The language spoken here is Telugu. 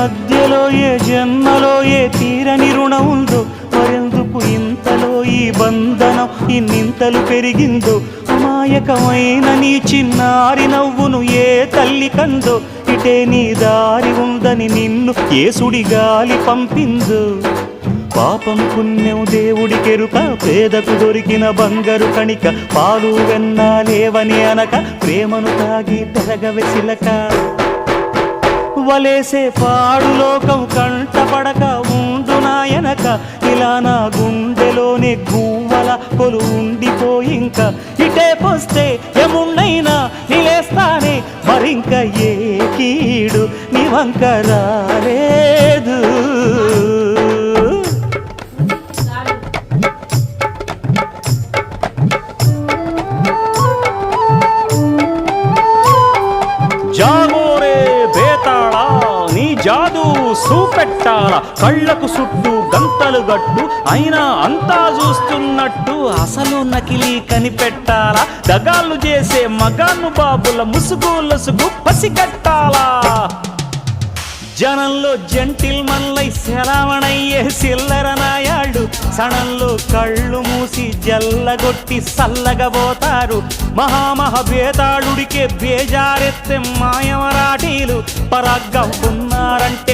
మధ్యలో ఏ జన్మలో ఏ తీరని రుణం ఉందో, మరెందుకు ఇంతలో ఈ బంధనం ఇన్నింతలు పెరిగిందో, అమాయకమైన నీ చిన్నారి నవ్వును ఏ తల్లి కందో, ఇటే నీ దారి ఉందని నిన్ను ఏ సుడిగాలి పంపిందో. పాపం పుణ్యం దేవుడికెరుక, పేదకు దొరికిన బంగారు కణిక, పాలు వెన్నాలేవని అనక ప్రేమను తాగి పెరగవెసిలక. వలేసే పాడు లోకం కంటపడక ఉండు నాయనక, ఇలా నా గుండెలోనే గువ్వల కొలు ఉండిపోయింక. ఇటే పోస్తే ఎమున్నైనా నిలేస్తానే, మరింక ఏ కీడు నీ వంక రాలేదు. జాగోరే బేతాళా, నీ జాదు సూపెట్టాలా, కళ్ళకు చుట్టూ గంతలు గట్టు అయినా అంతా చూస్తున్నట్టు, అసలు నకిలీ కనిపెట్టాలా, దగాళ్ళు చేసే మగాను బాబుల ముసుగు లసుగు పసిగట్టాలా. జనంలో జంటిల్ మల్లై శరవణయ్యే సిల్లర నాయాళ్ళు, సణంలో కళ్ళు మూసి జల్లగొట్టి సల్లగబోతారు. మహామహబేతాళుడికే బేజారెత్తే మాయమరాఠీలు, పరాగ్గా ఉన్నారంటే